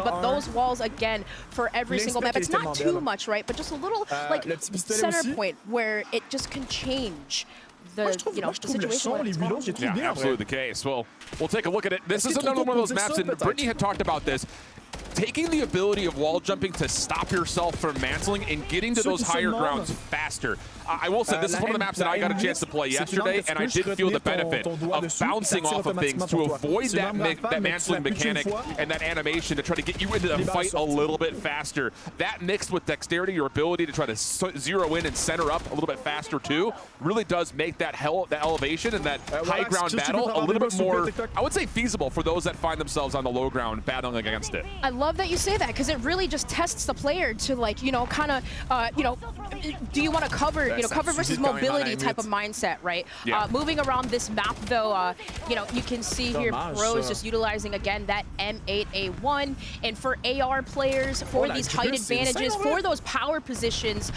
but those walls, again, for every single map, it's not too much, right? But just a little, like, center point where it just can change the, the situation. Yeah, absolutely the case. Well, we'll take a look at it. This is another one of those maps, and Brittany had talked about this. Taking the ability of wall jumping to stop yourself from mantling and getting to those higher grounds faster. I will say, this is one of the maps that I got a chance to play yesterday, and I did feel the benefit of bouncing off of things to avoid that mantling mechanic and that animation to try to get you into the fight a little bit faster. That mixed with dexterity, your ability to try to zero in and center up a little bit faster too, really does make that elevation and that high ground battle a little bit more, I would say, feasible for those that find themselves on the low ground battling against it. I love that you say that, because it really just tests the player to, like, kind of, do you want to cover, cover versus mobility type of mindset, right? Yeah. Moving around this map, though, you can see here pros just utilizing, again, that M8A1. And for AR players, for these height advantages, for those power positions,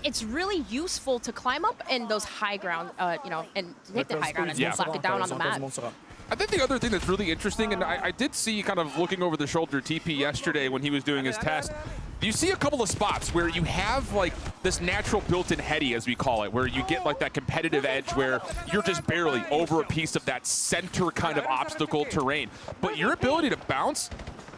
it's really useful to climb up in those high ground, and hit the high ground and lock it down on the map. I think the other thing that's really interesting, and I did see kind of looking over the shoulder TP yesterday when he was doing his test, you see a couple of spots where you have like this natural built-in heady, as we call it, where you get like that competitive edge where you're just barely over a piece of that center kind of obstacle terrain. But your ability to bounce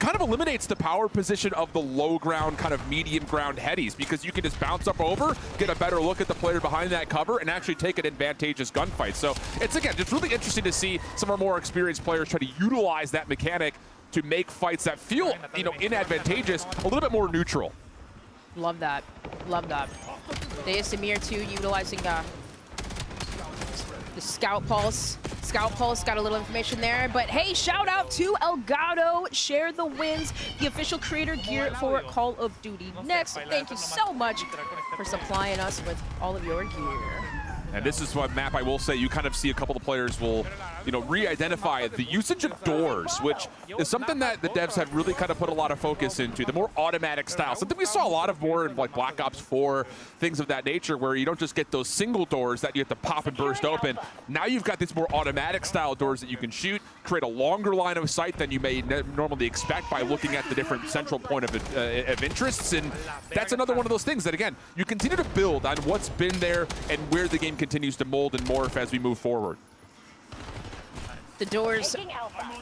kind of eliminates the power position of the low ground, kind of medium ground headies, because you can just bounce up over, get a better look at the player behind that cover, and actually take an advantageous gunfight. So it's, again, just really interesting to see some of our more experienced players try to utilize that mechanic to make fights that feel, inadvantageous a little bit more neutral. Love that. Love that. Samir too, utilizing the Scout Pulse. Scout Pulse got a little information there, but hey, shout out to Elgato, Share the Wins, the official creator gear for Call of Duty Next. Thank you so much for supplying us with all of your gear. And this is what map I will say, you kind of see a couple of players will, re-identify the usage of doors, which is something that the devs have really kind of put a lot of focus into, the more automatic style. Something we saw a lot of more in like Black Ops 4, things of that nature, where you don't just get those single doors that you have to pop and burst open. Now you've got these more automatic style doors that you can shoot, create a longer line of sight than you may normally expect by looking at the different central point of interests. And that's another one of those things that, again, you continue to build on what's been there and where the game continues to mold and morph as we move forward. The doors,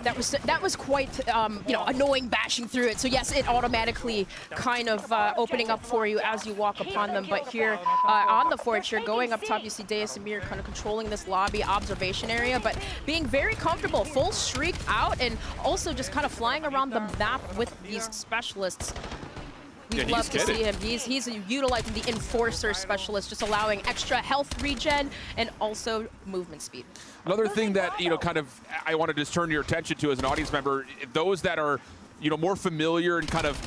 that was quite annoying bashing through it. So yes, it automatically kind of opening up for you as you walk upon them. But here on the forge, here going up top, you see Samir kind of controlling this lobby observation area, but being very comfortable, full streak out, and also just kind of flying around the map with these specialists. We'd love to see him. He's utilizing the Enforcer specialist, just allowing extra health regen and also movement speed. Another thing that, kind of I want to just turn your attention to as an audience member, those that are, more familiar and kind of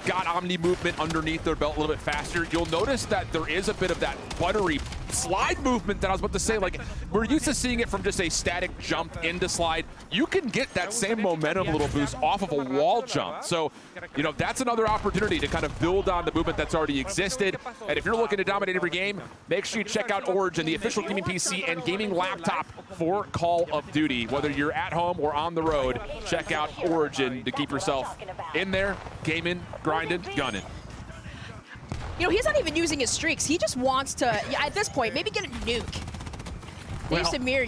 got Omni movement underneath their belt a little bit faster, you'll notice that there is a bit of that buttery slide movement that I was about to say. Like, we're used to seeing it from just a static jump into slide. You can get that same momentum little boost off of a wall jump. So, that's another opportunity to kind of build on the movement that's already existed. And if you're looking to dominate every game, make sure you check out Origin, the official gaming PC and gaming laptop for Call of Duty. Whether you're at home or on the road, check out Origin to keep yourself in there, gaming, grinding, gunning. He's not even using his streaks. He just wants to, at this point, maybe get a nuke. Samir,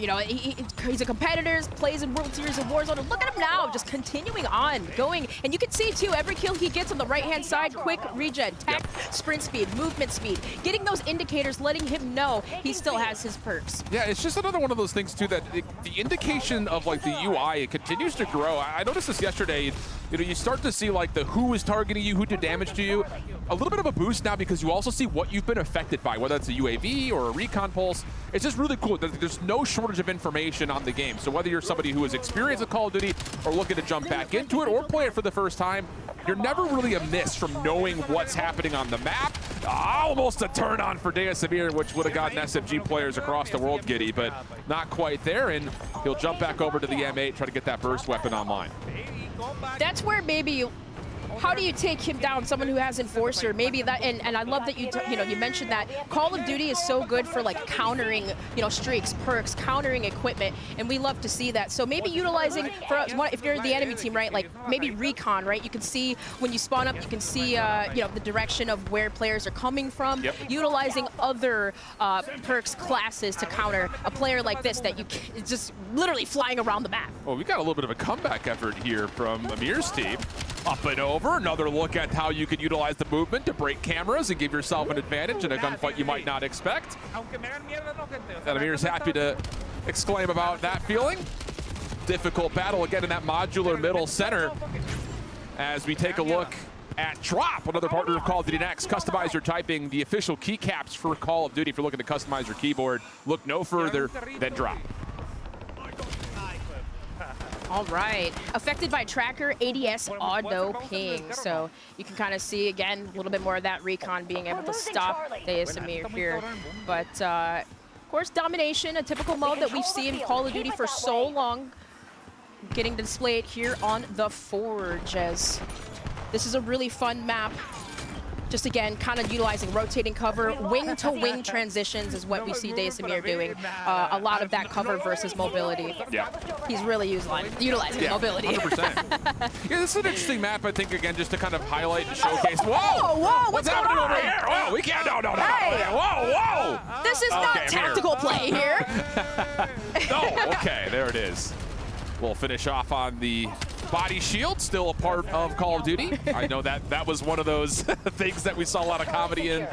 he's a competitor, plays in World Series of Warzone, and look at him now, just continuing on, going. And you can see, too, every kill he gets on the right-hand side, quick regen, tech, sprint speed, movement speed, getting those indicators, letting him know he still has his perks. Yeah, it's just another one of those things, too, that the indication of, like, the UI, it continues to grow. I noticed this yesterday. You start to see, like, the who is targeting you, who did damage to you. A little bit of a boost now because you also see what you've been affected by, whether it's a UAV or a recon pulse. It's just really cool. There's no shortage of information on the game. So whether you're somebody who is experienced with Call of Duty or looking to jump back into it or play it for the first time, you're never really amiss from knowing what's happening on the map. Almost a turn on for Samir, which would have gotten SMG players across the world giddy, but not quite there. And he'll jump back over to the M8, try to get that burst weapon online. That's where maybe how do you take him down? Someone who has Enforcer, maybe that, and I love that you mentioned that Call of Duty is so good for like countering, streaks, perks, countering equipment, and we love to see that. So maybe utilizing for if you're the enemy team, right? Like maybe recon, right? You can see when you spawn up, you can see the direction of where players are coming from. Yep. Utilizing other perks classes to counter a player like this that it's just literally flying around the map. Well, we got a little bit of a comeback effort here from Amir's team. Up and over, another look at how you can utilize the movement to break cameras and give yourself an advantage in a gunfight you might not expect. And Amir's happy to exclaim about that feeling. Difficult battle again in that modular middle center. As we take a look at Drop, another partner of Call of Duty Next. Customize your typing, the official keycaps for Call of Duty. If you're looking to customize your keyboard, look no further than Drop. All right. Affected by tracker, ADS, auto ping. So you can kind of see, again, a little bit more of that recon being able to stop Amir here. But, of course, Domination, a typical mode that we've seen in Call of Duty for so long, getting displayed here on the Forge, as this is a really fun map. Just again, kind of utilizing rotating cover, wing-to-wing transitions is what we see Amir doing. A lot of that cover versus mobility. Yeah. He's really utilizing mobility. 100%. Yeah, this is an interesting map, I think, again, just to kind of highlight and showcase. Whoa! Whoa, What's happening over here? Whoa, we can't, no. Hey. Whoa! This is not tactical play here. No, okay, there it is. We'll finish off on the body shield, still a part of Call of Duty. I know that was one of those things that we saw a lot of comedy in